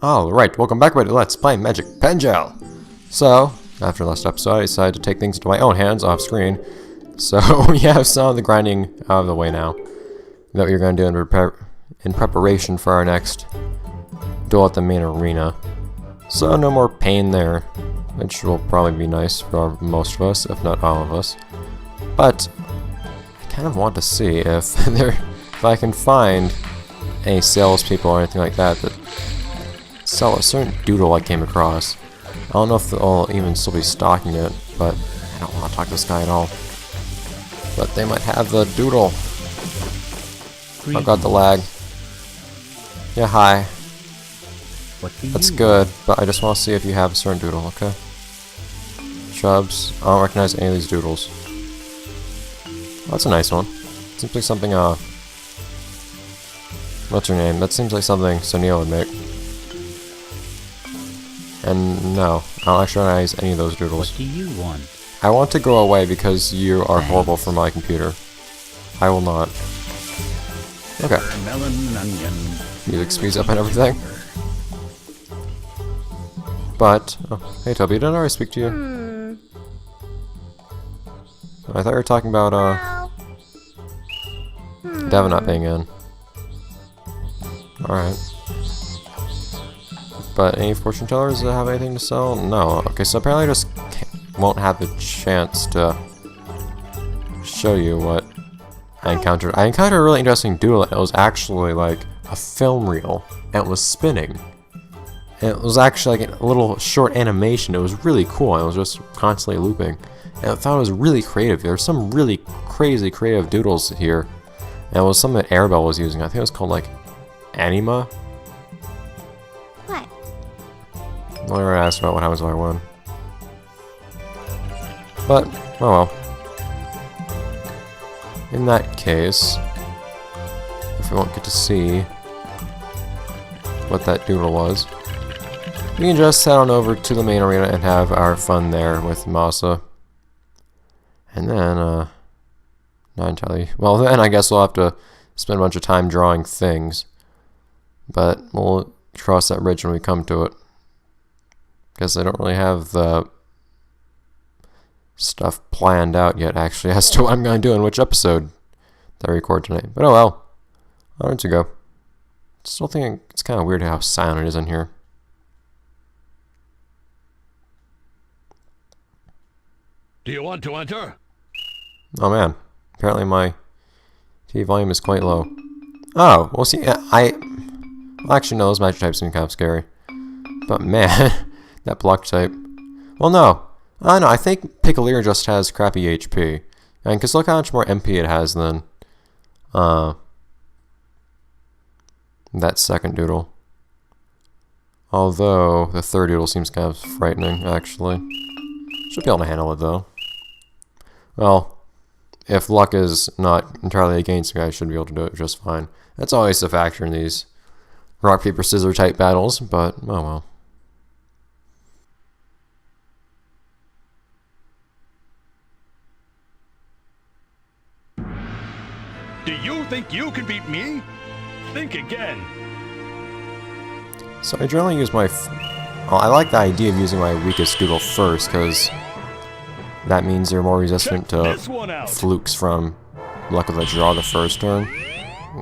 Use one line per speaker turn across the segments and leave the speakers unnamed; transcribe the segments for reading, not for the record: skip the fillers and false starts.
Alright, welcome back to Let's Play Magic Pengel! So, after last episode, I decided to take things into my own hands off screen. So, we have some of the grinding out of the way now. That we're going to do in preparation for our next duel at the main arena. So, no more pain there, which will probably be nice for most of us, if not all of us. But, I kind of want to see if I can find any salespeople or anything like that that sell a certain doodle I came across. I don't know if they'll even still be stocking it, but I don't want to talk to this guy at all. But they might have the doodle. Oh god, the lag. Yeah, hi. That's good, but I just want to see if you have a certain doodle, okay? Shrubs. I don't recognize any of these doodles. Oh, that's a nice one. Seems like something, what's her name? That seems like something Sonia would make. And no, I don't actually recognize any of those doodles.
What do you want?
I want to go away because you are horrible for my computer. I will not. Okay. Music speeds up and everything. But, oh, hey Toby, didn't I already speak to you? I thought you were talking about, Devin not being in. Alright. But any fortune tellers that have anything to sell? No. Okay, so apparently I just won't have the chance to show you what I encountered. I encountered a really interesting doodle. It was actually like a film reel, and it was spinning. And it was actually like a little short animation. It was really cool. It was just constantly looping. And I thought it was really creative. There's some really crazy creative doodles here. And it was something that Airbell was using. I think it was called like Anima.
What?
I never asked about what happens if I win. But, oh well. In that case, if we won't get to see what that doodle was, we can just head on over to the main arena and have our fun there with Masa. And then, not entirely. Well, then I guess we'll have to spend a bunch of time drawing things. But we'll cross that bridge when we come to it. Because I don't really have the stuff planned out yet, actually, as to what I'm going to do in which episode that I record tonight. But oh well. On to go. Still think it's kind of weird how silent it is in here.
Do you want to enter?
Oh man. Apparently my TV volume is quite low. Oh, well see, well, actually no, those magic types seem kind of scary. But man, that block type. Well no. No, I think Pengel just has crappy HP. And because look how much more MP it has than that second doodle. Although the third doodle seems kind of frightening, actually. Should be able to handle it though. Well, if luck is not entirely against me, I should be able to do it just fine. That's always a factor in these rock, paper, scissors type battles, but oh well.
Do you think you can beat me? Think again.
So I generally use my... well, I like the idea of using my weakest doodle first, because that means they're more resistant to flukes from luck of the draw the first turn,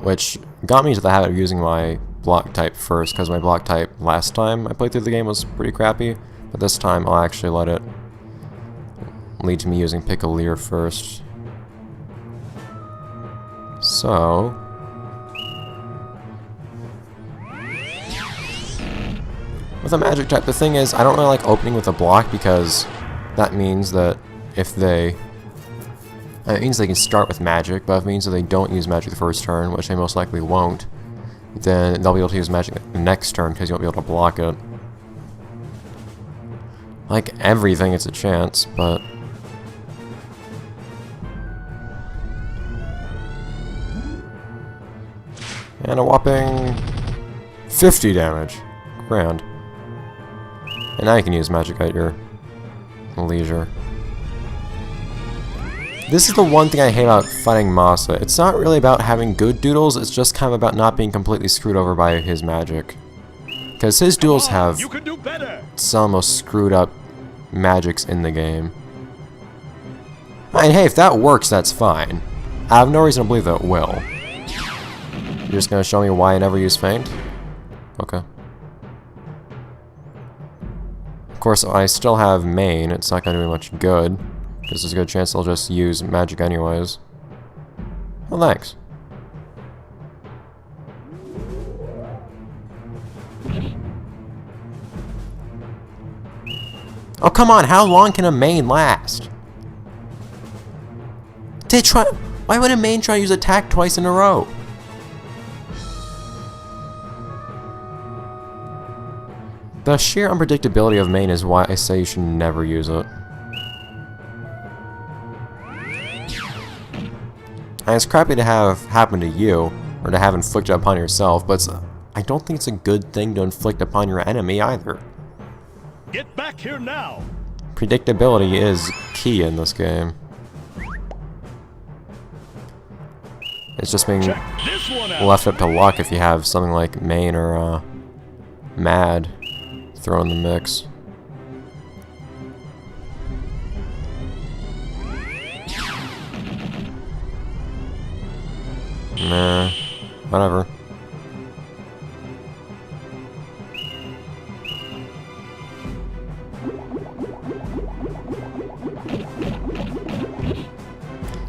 which got me into the habit of using my block type first, because my block type last time I played through the game was pretty crappy, but this time I'll actually let it lead to me using Pengel first. So... with a magic type, the thing is, I don't really like opening with a block because that means that if they... it means they can start with magic, but if it means that they don't use magic the first turn, which they most likely won't, then they'll be able to use magic the next turn because you won't be able to block it. Like everything, it's a chance, but... and a whopping 50 damage. Grand. And now you can use magic at your leisure. This is the one thing I hate about fighting Masa. It's not really about having good doodles, it's just kind of about not being completely screwed over by his magic. Because his duels have
You can do better.
some of the most screwed up magics in the game. And hey, if that works, that's fine. I have no reason to believe that it will. You're just gonna show me why I never use Feint? Okay. Of course, I still have main. It's not gonna do me much good. There's a good chance I'll just use magic anyways. Well, thanks. Oh, come on, how long can a main last? Why would a main try to use attack twice in a row? The sheer unpredictability of main is why I say you should never use it. And it's crappy to have happen to you, or to have inflicted upon yourself, but I don't think it's a good thing to inflict upon your enemy either.
Get back here now.
Predictability is key in this game. It's just being
Check this one out.
left up to luck if you have something like main or mad thrown in the mix. Nah, whatever.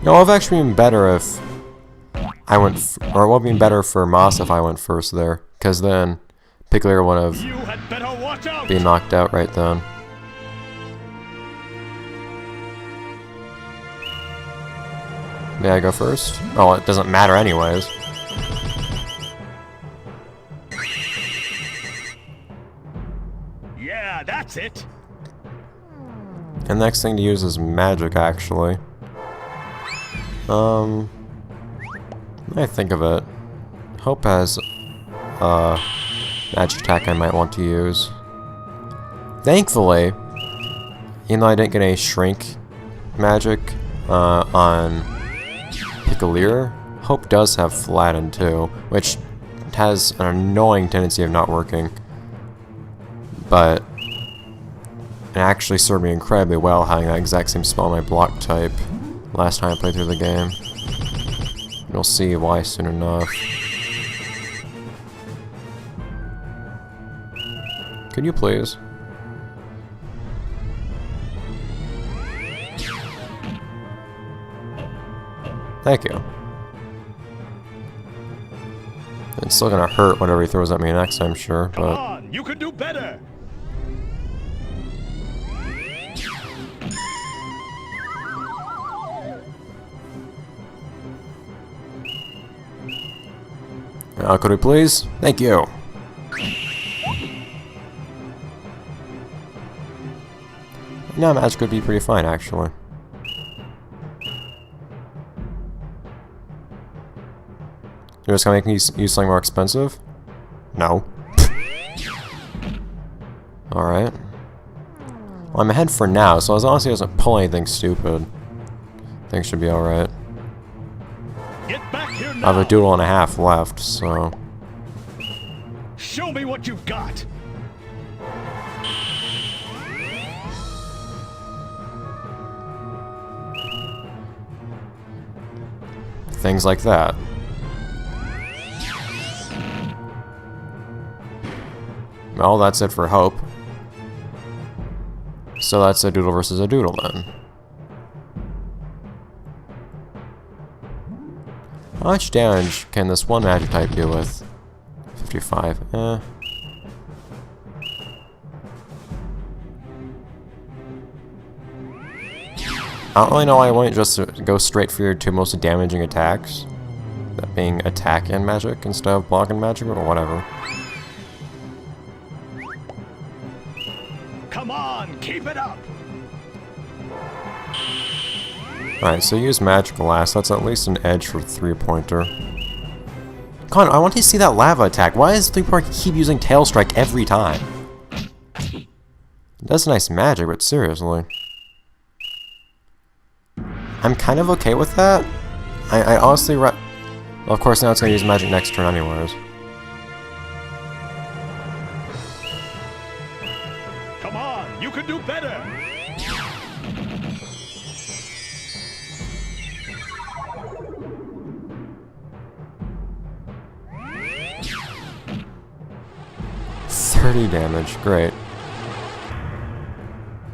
No, it would have actually been better if I went, or it would have been better for Moss if I went first there, because then Pengel would have
You had better watch out.
been knocked out right then. May I go first? Oh, it doesn't matter anyways.
Yeah, that's it.
And the next thing to use is magic, actually. When I think of it, Hope has a magic attack I might want to use. Thankfully, even though I didn't get a shrink magic on Pengel, Hope does have Flatten too, which has an annoying tendency of not working. But it actually served me incredibly well having that exact same spell on my block type last time I played through the game. You'll see why soon enough. Could you please? Thank you. It's still gonna hurt whatever he throws at me next, I'm sure,
Come
but
on, you can do better.
could we please? Thank you. No, magic could be pretty fine, actually. You're just gonna make me use something more expensive? No. Alright. Well, I'm ahead for now, so as long as he doesn't pull anything stupid, things should be alright.
Get back here
I
now.
have a doodle and a half left, so...
Show me what you've got.
Things like that. Well, that's it for Hope. So that's a doodle versus a doodle then. How much damage can this one magic type do with 55? I don't really know why I wouldn't just go straight for your two most damaging attacks. That being attack and magic instead of block and magic, or whatever.
Come on, keep it up.
Alright, so use magic last. That's at least an edge for 3-pointer. Come on, I want to see that lava attack. Why does 3-pointer keep using Tail Strike every time? That's nice magic, but seriously. I'm kind of okay with that. I honestly... Well, of course, now it's going to use magic next turn anyways.
Come on, you can do better.
$30 damage, great.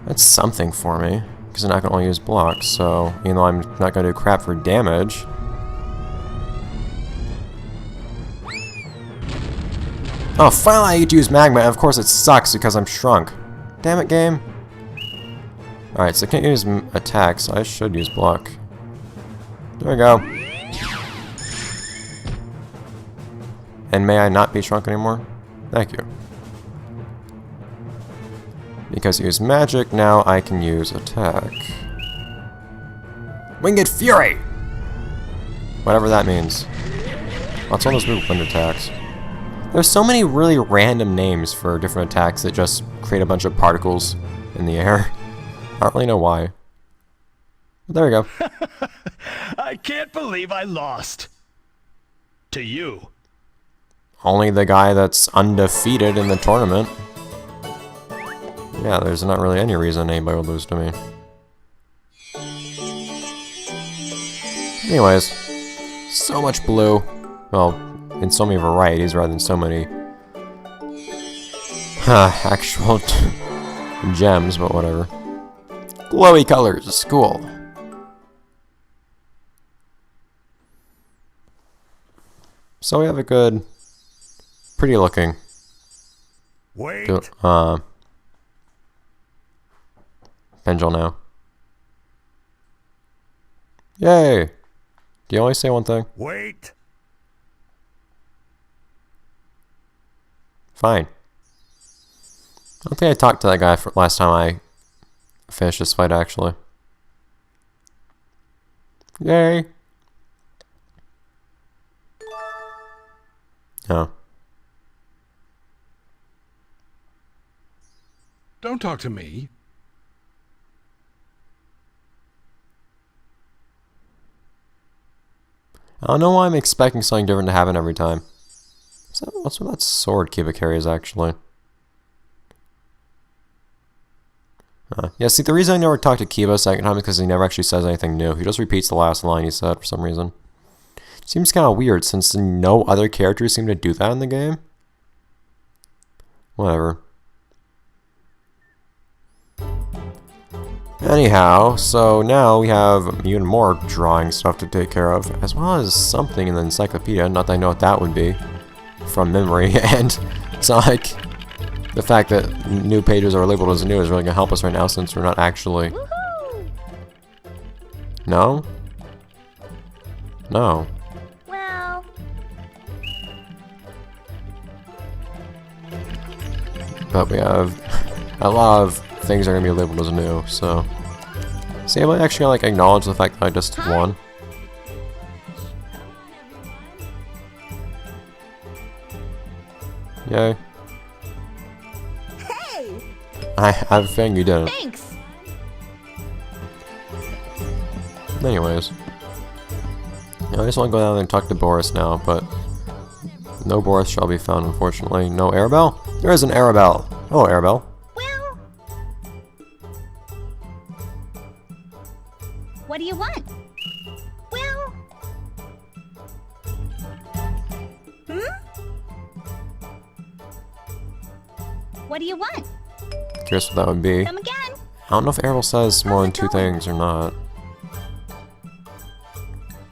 That's something for me, because I'm not going to only use blocks, so even though I'm not going to do crap for damage. Oh, finally I get to use magma, and of course it sucks because I'm shrunk. Damn it, game. Alright, so I can't use attacks, so I should use block. There we go. And may I not be shrunk anymore? Thank you. Because I use magic, now I can use attack. Winged Fury! Whatever that means. Let's almost move wind attacks. There's so many really random names for different attacks that just create a bunch of particles in the air. I don't really know why. But there we go.
I can't believe I lost. To you.
Only the guy that's undefeated in the tournament. Yeah, there's not really any reason anybody would lose to me. Anyways, so much blue. Well, in so many varieties rather than so many actual gems, but whatever. Glowy colors, cool. So we have a good, pretty looking.
Wait.
Pengel now. Yay! Do you always say one thing?
Wait.
Fine. I don't think I talked to that guy for last time I finished this fight, actually. Yay! Oh.
Don't talk to me.
I don't know why I'm expecting something different to happen every time. So what's with that sword Kiba carries, actually? Yeah, see, the reason I never talked to Kiba a second time is because he never actually says anything new. He just repeats the last line he said for some reason. Seems kind of weird since no other characters seem to do that in the game. Whatever. Anyhow, so now we have even more drawing stuff to take care of, as well as something in the encyclopedia, not that I know what that would be, from memory, and it's not like the fact that new pages are labeled as new is really going to help us right now since we're not actually...
Woohoo!
No? No.
Well,
But we have a lot of things are going to be labeled as new, so... See, am I actually going to like, acknowledge the fact that I just won? Yay.
hey!
I have a feeling you didn't.
Thanks!
Anyways. I just want to go down there and talk to Boris now, but... No Boris shall be found, unfortunately. No Arabelle? There is an Arabelle! Oh, Arabelle.
Well, what do you want? Well, what do you want?
Curious what that would be.
Come again?
I don't know if Arabelle says more than two things or not.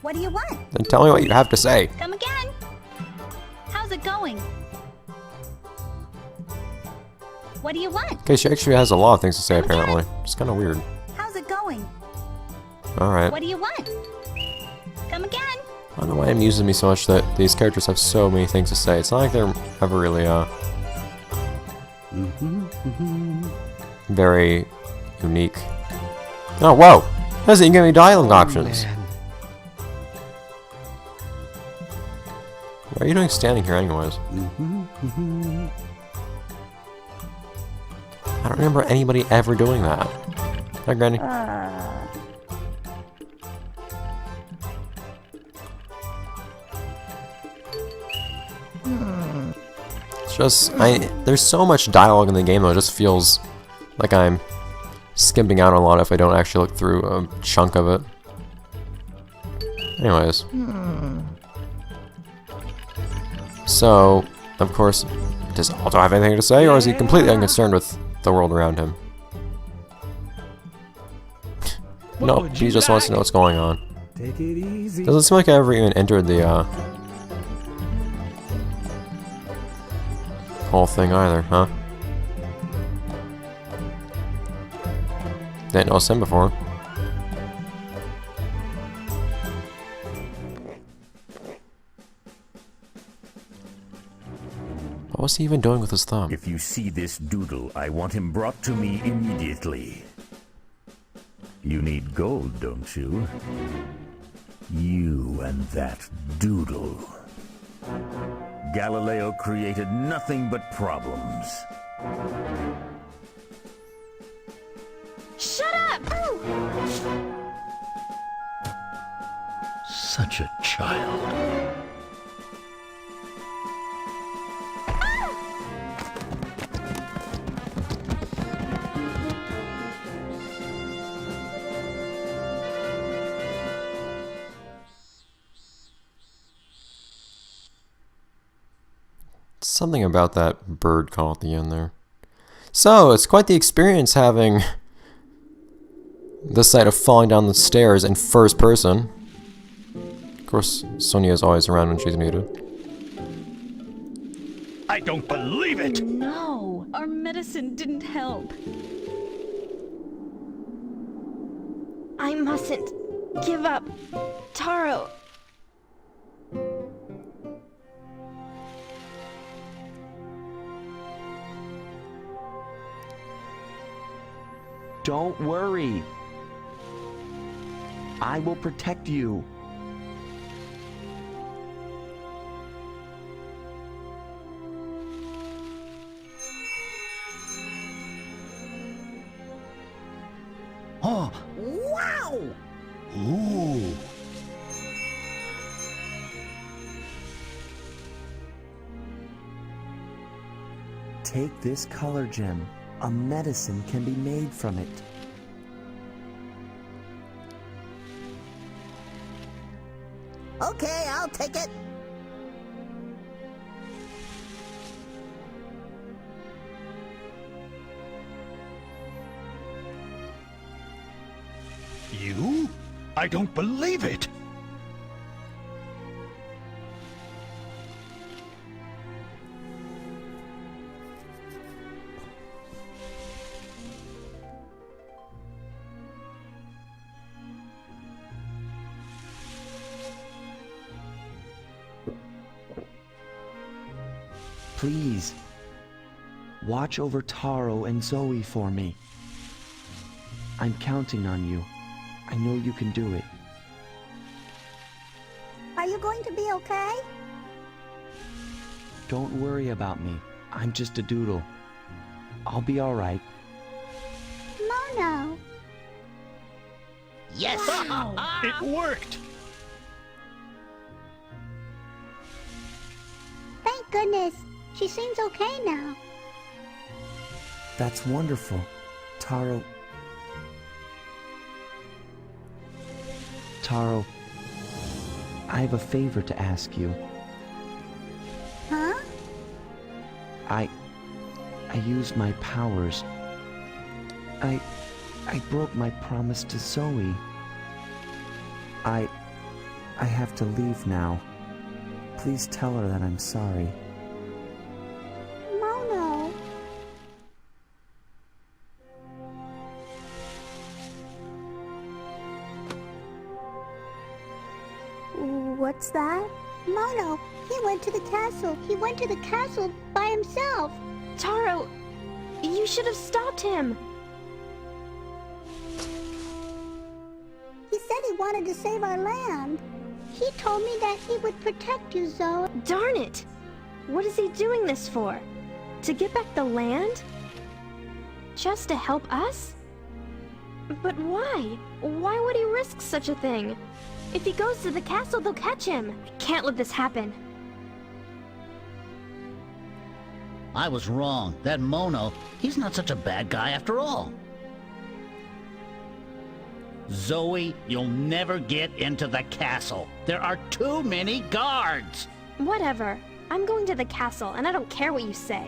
What do you want?
Then tell me what you have to say.
Come again? How's it going? What do you want?
Okay, she actually has a lot of things to say, apparently. It's kind of weird.
How's it going?
Alright.
What do you want? Come again?
I don't know why it amuses me so much that these characters have so many things to say. It's not like they're ever really, very unique. Oh, whoa! Doesn't even give me dialogue options.
Man.
What are you doing standing here anyways? I don't remember anybody ever doing that. Hi, Granny. It's just, there's so much dialogue in the game though, it just feels like I'm skipping out on a lot if I don't actually look through a chunk of it. Anyways. So, of course, does Alto have anything to say, or is he completely unconcerned with the world around him? Nope, he just wants to know what's going on.
Take it easy.
Doesn't seem like I ever even entered the, whole thing either, huh? Didn't notice him before. What was he even doing with his thumb?
If you see this doodle, I want him brought to me immediately. You need gold, don't you? You and that doodle. Galileo created nothing but problems.
Shut up!
Such a child.
Something about that bird call at the end there. So, it's quite the experience having the sight of falling down the stairs in first person. Of course, Sonia is always around when she's needed.
I don't believe it!
No, our medicine didn't help.
I mustn't give up. Taro.
Don't worry. I will protect you.
Oh, wow! Ooh.
Take this color gem. A medicine can be made from it.
Okay, I'll take it.
You? I don't believe it!
Please, watch over Taro and Zoe for me. I'm counting on you. I know you can do it.
Are you going to be okay?
Don't worry about me. I'm just a doodle. I'll be all right.
Mono.
Yes!
It worked!
Thank goodness. She seems okay now.
That's wonderful. Taro, I have a favor to ask you.
Huh?
I used my powers. I broke my promise to Zoe. I have to leave now. Please tell her that I'm sorry.
Mono. What's that? Mono, he went to the castle. He went to the castle by himself.
Taro, you should have stopped him.
He said he wanted to save our land. He told me that he would protect you, Zoe.
Darn it! What is he doing this for? To get back the land? Just to help us? But why? Why would he risk such a thing? If he goes to the castle, they'll catch him. I can't let this happen.
I was wrong. That Mono, he's not such a bad guy after all. Zoe, you'll never get into the castle. There are too many guards.
Whatever. I'm going to the castle, and I don't care what you say.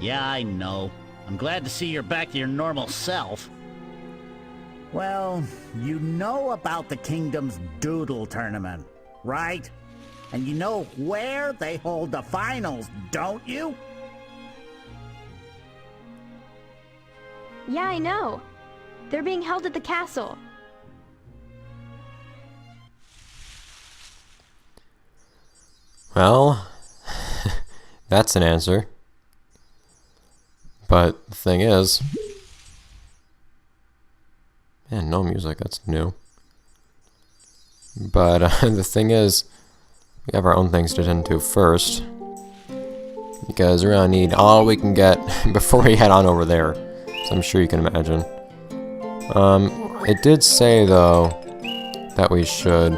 Yeah, I know. I'm glad to see you're back to your normal self.
Well, you know about the kingdom's doodle tournament, right? And you know where they hold the finals, don't you?
Yeah, I know. They're being held at the castle.
Well, that's an answer. But the thing is... Man, no music, that's new. But the thing is, we have our own things to tend to first. Because we're gonna need all we can get before we head on over there. So I'm sure you can imagine. It did say, though, that we should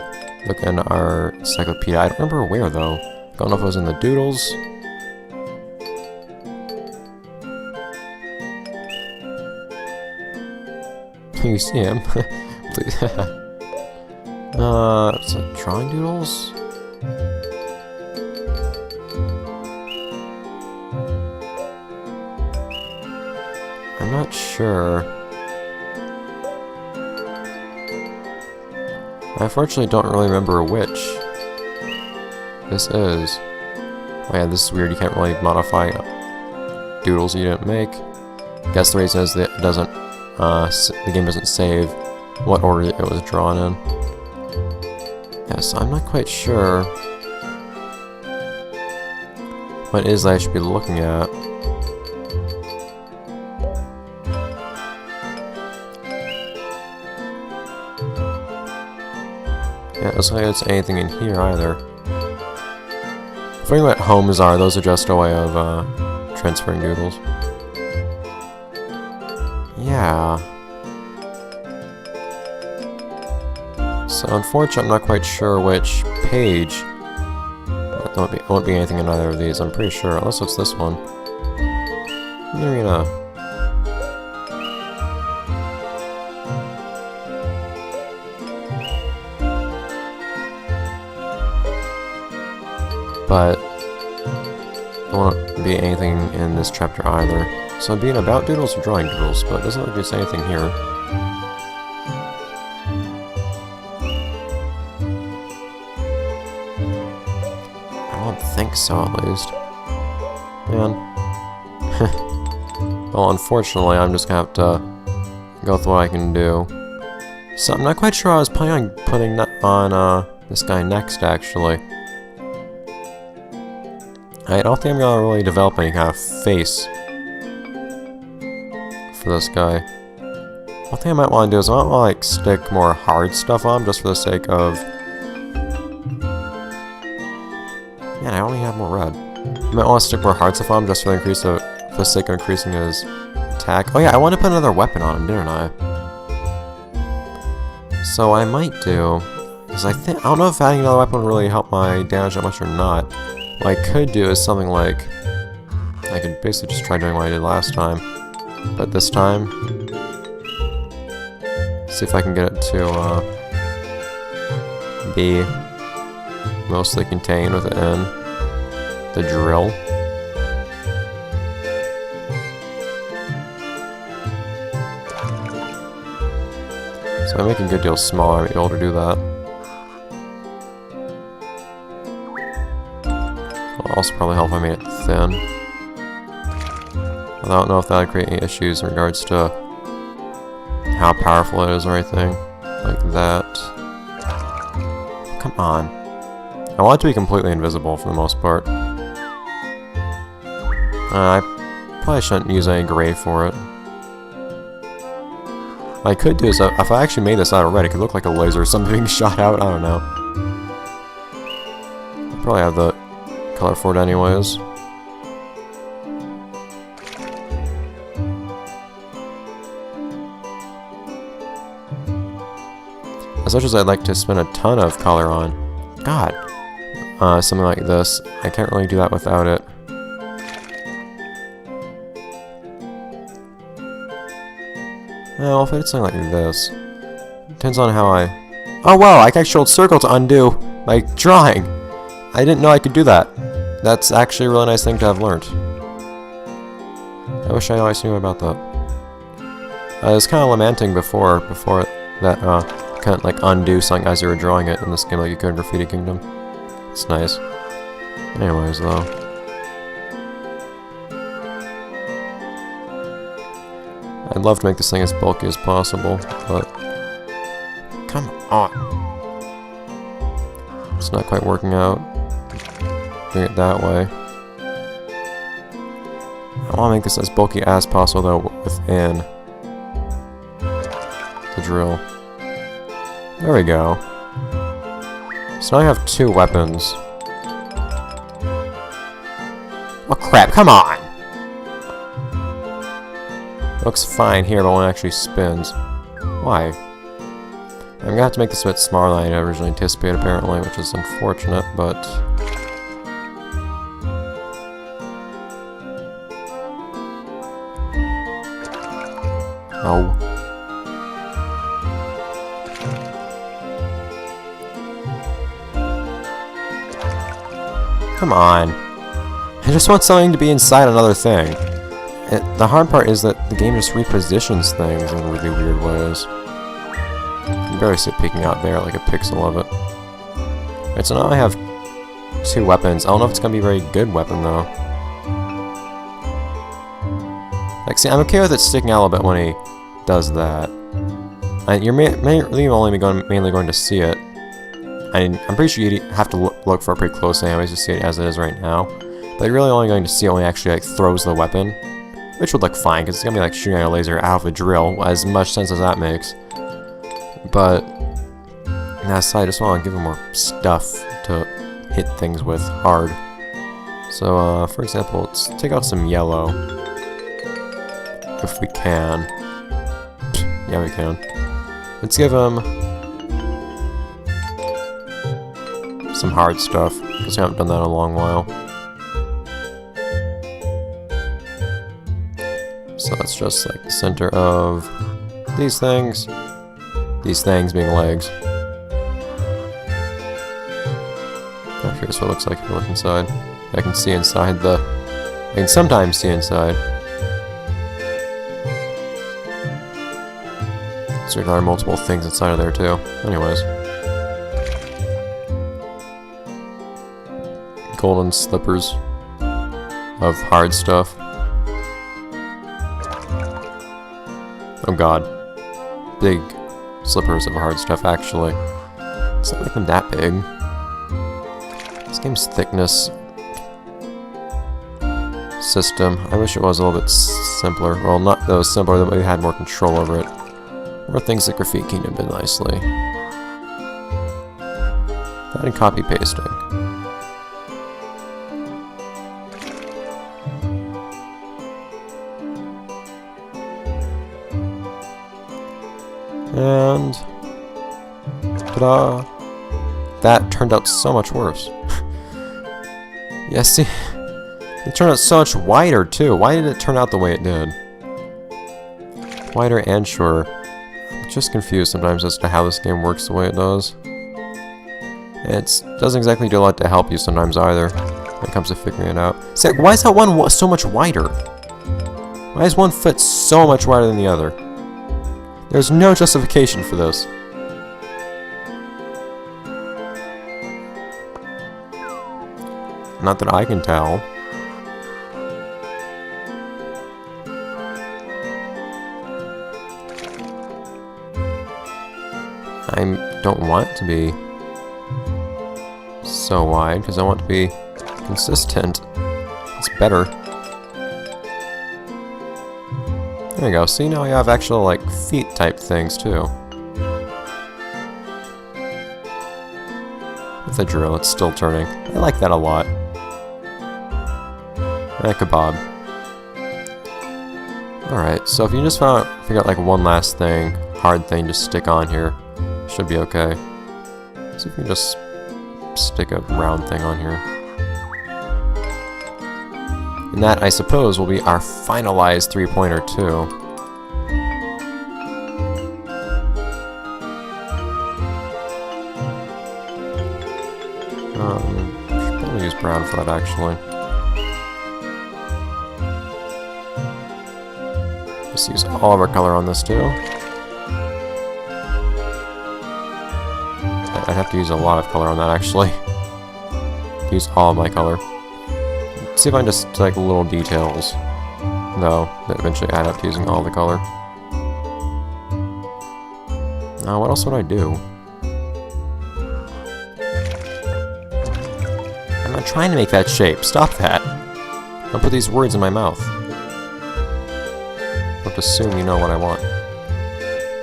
look in our encyclopedia. I don't remember where, though. I don't know if it was in the doodles. You see him. Please. Is it drawing doodles? I'm not sure. I unfortunately don't really remember which this is. Oh yeah, this is weird. You can't really modify doodles you didn't make. I guess the reason is that it doesn't, the game doesn't save what order it was drawn in. Yeah, so I'm not quite sure what it is that I should be looking at. Yeah, it doesn't look like it's anything in here either. Forgetting what homes are, those are just a way of transferring doodles. Yeah. So unfortunately, I'm not quite sure which page. It won't be anything in either of these, I'm pretty sure, unless it's this one. Arena. But there won't be anything in this chapter either. So being about doodles or drawing doodles, but it doesn't look like there's anything here. I don't think so, at least. Man. Well, unfortunately, I'm just gonna have to go with what I can do. So I'm not quite sure I was planning on putting on this guy next, actually. I don't think I'm gonna really develop any kind of face for this guy. One thing I might want to do is I might want to like stick more hard stuff on him just for the sake of... Man, I only have more red. I might want to stick more hard stuff on him just for the sake of increasing his attack. Oh yeah, I want to put another weapon on him, didn't I? So what I might do is I don't know if adding another weapon would really help my damage that much or not. What I could do is something like... I could basically just try doing what I did last time. But this time... see if I can get it to be mostly contained within the drill. So I'm making a good deal smaller, I might be able to do that. Will also probably help if I made it thin. I don't know if that would create any issues in regards to how powerful it is or anything like that. Come on. I want it to be completely invisible for the most part. I probably shouldn't use any gray for it. What I could do is, if I actually made this out of red, it could look like a laser or something being shot out, I don't know. I probably have the color for it anyways. As much as I'd like to spend a ton of color on, God, something like this, I can't really do that without it Well, if I did something like this, depends on how I... Oh wow, I can actually hold circle to undo my drawing. I didn't know I could do that. That's actually a really nice thing to have learned. I wish I always knew about that. I was kind of lamenting before that couldn't like undo something as you were drawing it in this game like you could in Graffiti Kingdom. It's nice. Anyways, though. I'd love to make this thing as bulky as possible, but... Come on! It's not quite working out. Doing it that way. I want to make this as bulky as possible, though, within the drill. There we go. So now I have 2 weapons. Oh crap, come on! Looks fine here, but when it actually spins. Why? I'm gonna have to make this a bit smaller than I originally anticipated, apparently, which is unfortunate, but... Oh. Come on. I just want something to be inside another thing. The hard part is that the game just repositions things in really weird ways. You can barely see it peeking out there like a pixel of it. Alright, so now I have 2 weapons. I don't know if it's going to be a very good weapon, though. Like, see, I'm okay with it sticking out a little bit when he does that. And you're mainly going to see it. I'm pretty sure you have to look for it pretty closely anyways to see it as it is right now. But you're really only going to see it when he actually like throws the weapon. Which would look fine, because it's going to be like shooting a laser out of a drill, as much sense as that makes. But, on that side, I just want to give him more stuff to hit things with hard. So, for example, let's take out some yellow. If we can. Yeah, we can. Let's give him some hard stuff, because we haven't done that in a long while. So that's just like the center of these things being legs. Oh, here's what it looks like if you look inside. I can see inside I can sometimes see inside. So there are multiple things inside of there too. Anyways. Golden slippers of hard stuff. Oh god. Big slippers of hard stuff, actually. It's not even that big. This game's thickness system, I wish it was a little bit simpler. Well, not that it was simpler, but we had more control over it. More things that Graffiti Kingdom did nicely. That and copy pasting. And... ta-da! That turned out so much worse. Yeah, see? It turned out so much wider, too. Why did it turn out the way it did? Wider and shorter. I'm just confused sometimes as to how this game works the way it does. It doesn't exactly do a lot to help you sometimes either, when it comes to figuring it out. See, why is that one so much wider? Why is one foot so much wider than the other? There's no justification for this. Not that I can tell. I don't want it to be so wide, because I want it to be consistent. It's better. There we go. See, now we have actual, like, feet type things, too. With the drill, it's still turning. I like that a lot. And a kebab. Alright, so if you just figure out, like, one last thing, hard thing to stick on here, should be okay. So if you can just stick a round thing on here. And that, I suppose, will be our finalized three-pointer, too. around for that, actually. Just use all of our color on this, too. I'd have to use a lot of color on that, actually. Use all of my color. See if I can just take little details, though, that eventually add up to using all the color. Now, what else would I do? I'm not trying to make that shape. Stop that. Don't put these words in my mouth. Don't assume you know what I want.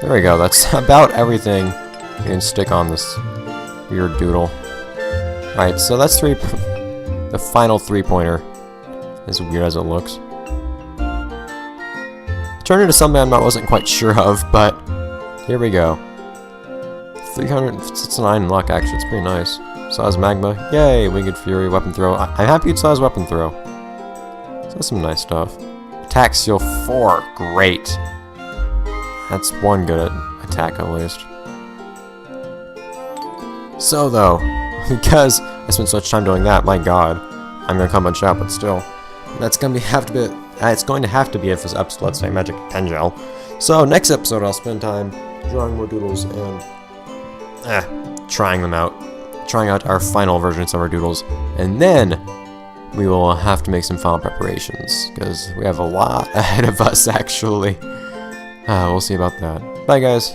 There we go. That's about everything you can stick on this weird doodle. Alright, so that's the final 3-pointer. As weird as it looks. Turned into something I wasn't quite sure of, but here we go. 369 luck, actually. It's pretty nice. Still has magma. Yay! Winged Fury, weapon throw. I'm happy it still has weapon throw. So that's some nice stuff. Attack seal 4. Great. That's one good attack at least. So though, because I spent so much time doing that, my god, I'm gonna come on chat, but still, that's gonna have to be. It's going to have to be if this episode, let's say, Magic Pengel. So next episode, I'll spend time drawing more doodles and trying them out, trying out our final versions of our doodles, and then we will have to make some final preparations because we have a lot ahead of us. Actually, we'll see about that. Bye, guys.